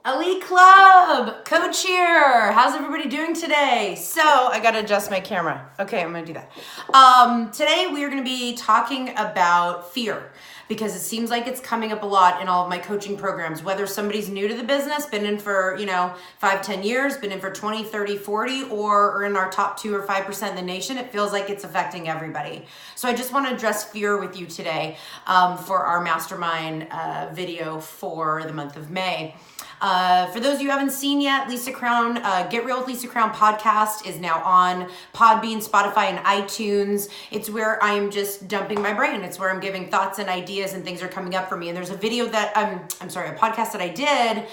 Elite Club, Coach here. How's everybody doing today? So I got to adjust my camera. Okay, I'm going to do that. Today we are going to be talking about fear because it seems like it's coming up a lot in all of my coaching programs, whether somebody's new to the business, been in for, 5-10 years, been in for 20, 30, 40, or are in our top 2 or 5% in the nation. It feels like it's affecting everybody. So I just want to address fear with you today for our mastermind video for the month of May. For those of you who haven't seen yet, Lisa Crown, Get Real with Lisa Crown podcast is now on Podbean, Spotify, and iTunes. It's where I'm just dumping my brain. It's where I'm giving thoughts and ideas and things are coming up for me. And there's a video that, a podcast that I did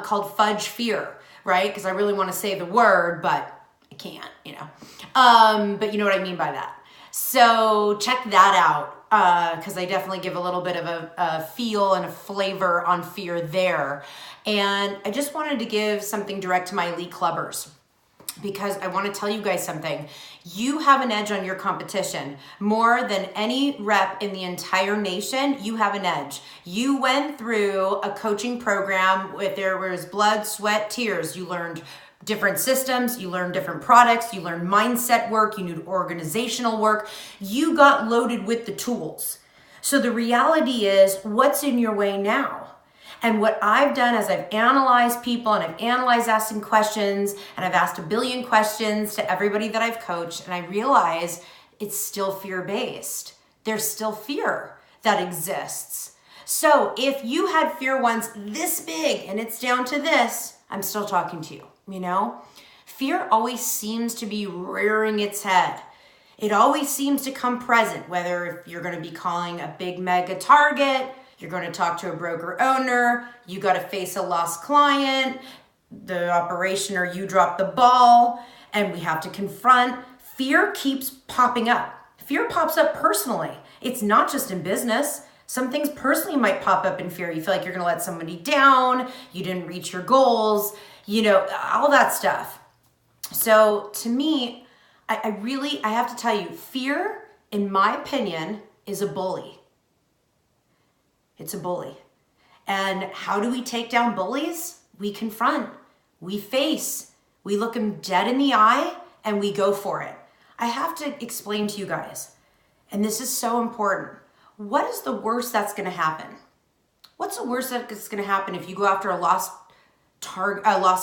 called Fudge Fear, right? Because I really want to say the word, but I can't, but you know what I mean by that. So check that out. Because I definitely give a little bit of a feel and a flavor on fear there. And I just wanted to give something direct to my elite clubbers because I want to tell you guys something. You have an edge on your competition. More than any rep in the entire nation, you have an edge. You went through a coaching program where there was blood, sweat, tears. You learned different systems, you learn different products, you learn mindset work, you do organizational work. You got loaded with the tools. So the reality is, what's in your way now? And what I've done is I've analyzed people and I've analyzed asking questions and I've asked a billion questions to everybody that I've coached, and I realize it's still fear-based. There's still fear that exists. So if you had fear once this big and it's down to this, I'm still talking to you. Fear always seems to be rearing its head. It always seems to come present, whether if you're going to be calling a big mega target, you're going to talk to a broker owner, you got to face a lost client, the operation or you drop the ball, and we have to confront. Fear keeps popping up. Fear pops up personally. It's not just in business. Some things personally might pop up in fear. You feel like you're going to let somebody down, you didn't reach your goals, all that stuff. So to me, I have to tell you, fear, in my opinion, is a bully. It's a bully. And how do we take down bullies? We confront, we face, we look them dead in the eye, and we go for it. I have to explain to you guys, and this is so important. What is the worst that's going to happen? What's the worst that's going to happen if you go after a lost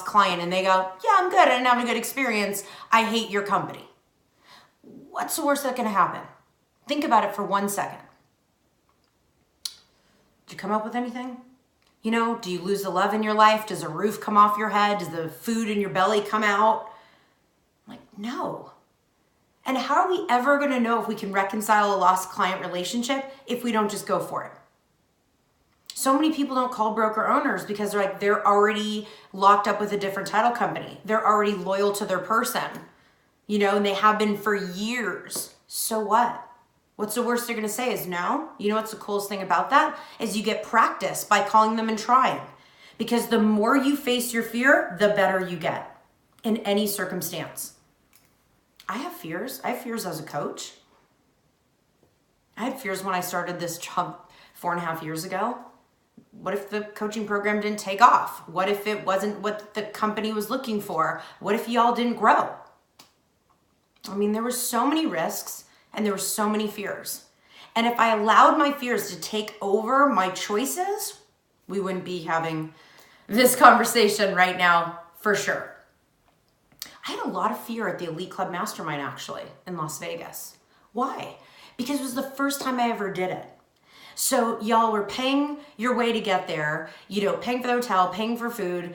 client and they go, yeah, I'm good, I didn't have a good experience, I hate your company? What's the worst that's going to happen? Think about it for 1 second. Did you come up with anything? Do you lose the love in your life? Does a roof come off your head? Does the food in your belly come out? No. And how are we ever going to know if we can reconcile a lost client relationship if we don't just go for it? So many people don't call broker owners because they're already locked up with a different title company. They're already loyal to their person, and they have been for years. So what? What's the worst they're going to say is no. You know what's the coolest thing about that is you get practice by calling them and trying. Because the more you face your fear, the better you get in any circumstance. I have fears. I have fears as a coach. I had fears when I started this job 4.5 years ago. What if the coaching program didn't take off? What if it wasn't what the company was looking for? What if y'all didn't grow? There were so many risks and there were so many fears. And if I allowed my fears to take over my choices, we wouldn't be having this conversation right now for sure. I had a lot of fear at the Elite Club Mastermind actually in Las Vegas. Why? Because it was the first time I ever did it. So y'all were paying your way to get there, paying for the hotel, paying for food,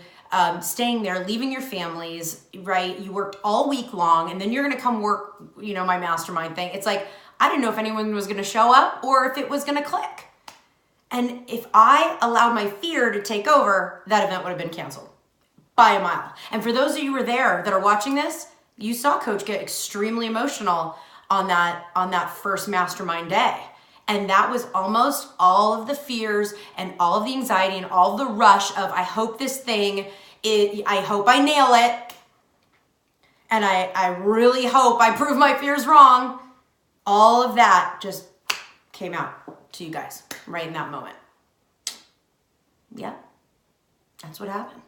staying there, leaving your families, right? You worked all week long and then you're going to come work, my mastermind thing. It's like, I didn't know if anyone was going to show up or if it was going to click. And if I allowed my fear to take over, that event would have been canceled by a mile. And for those of you who were there that are watching this, you saw Coach get extremely emotional on that first mastermind day. And that was almost all of the fears and all of the anxiety and all of the rush of, I hope I hope I nail it. And I really hope I prove my fears wrong. All of that just came out to you guys right in that moment. Yeah, that's what happened.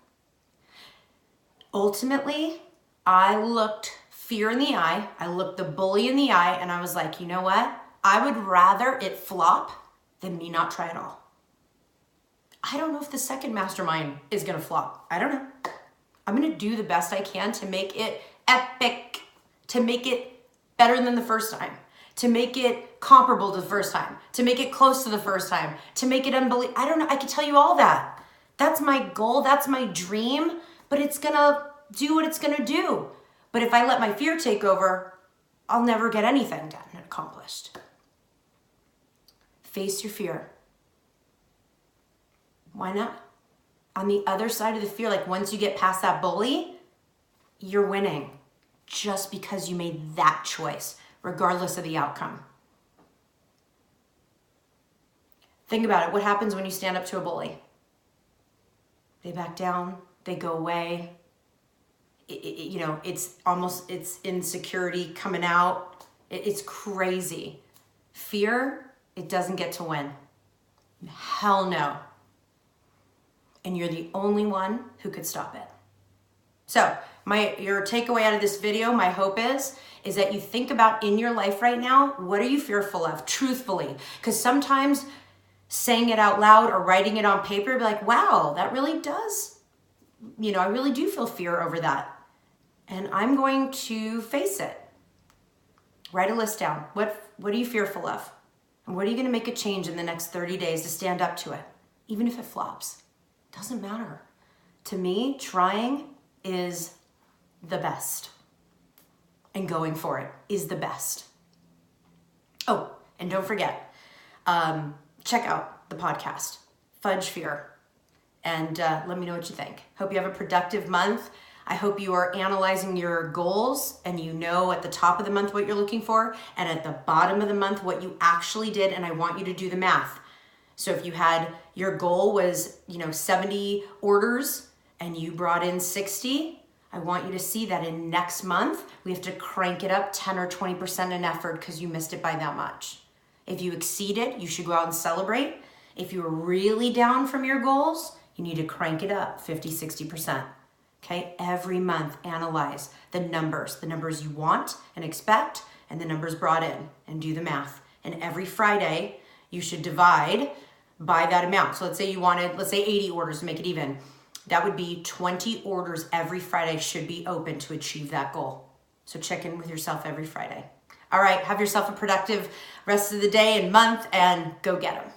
Ultimately, I looked fear in the eye. I looked the bully in the eye, and I was like, you know what? I would rather it flop than me not try at all. I don't know if the second mastermind is going to flop. I don't know. I'm going to do the best I can to make it epic, to make it better than the first time, to make it comparable to the first time, to make it close to the first time, to make it unbelievable. I don't know. I could tell you all that. That's my goal. That's my dream, but it's going to do what it's going to do. But if I let my fear take over, I'll never get anything done and accomplished. Face your fear. Why not? On the other side of the fear, like once you get past that bully, you're winning just because you made that choice, regardless of the outcome. Think about it. What happens when you stand up to a bully? They back down, they go away. It's insecurity coming out. It's crazy. Fear, it doesn't get to win. Hell no. And you're the only one who could stop it. So your takeaway out of this video, my hope is that you think about in your life right now, what are you fearful of, truthfully? Because sometimes saying it out loud or writing it on paper, be like, wow, that really does, I really do feel fear over that. And I'm going to face it. Write a list down. What are you fearful of? And what are you going to make a change in the next 30 days to stand up to it? Even if it flops. Doesn't matter. To me, trying is the best. And going for it is the best. Oh, and don't forget, check out the podcast, Fudge Fear, and let me know what you think. Hope you have a productive month. I hope you are analyzing your goals and you know at the top of the month what you're looking for and at the bottom of the month what you actually did, and I want you to do the math. So if you had, your goal was, 70 orders and you brought in 60, I want you to see that in next month, we have to crank it up 10 or 20% in effort because you missed it by that much. If you exceed it, you should go out and celebrate. If you were really down from your goals, you need to crank it up 50, 60%. Okay, every month, analyze the numbers you want and expect and the numbers brought in, and do the math. And every Friday, you should divide by that amount. So let's say you wanted, 80 orders to make it even. That would be 20 orders every Friday should be open to achieve that goal. So check in with yourself every Friday. All right, have yourself a productive rest of the day and month, and go get them.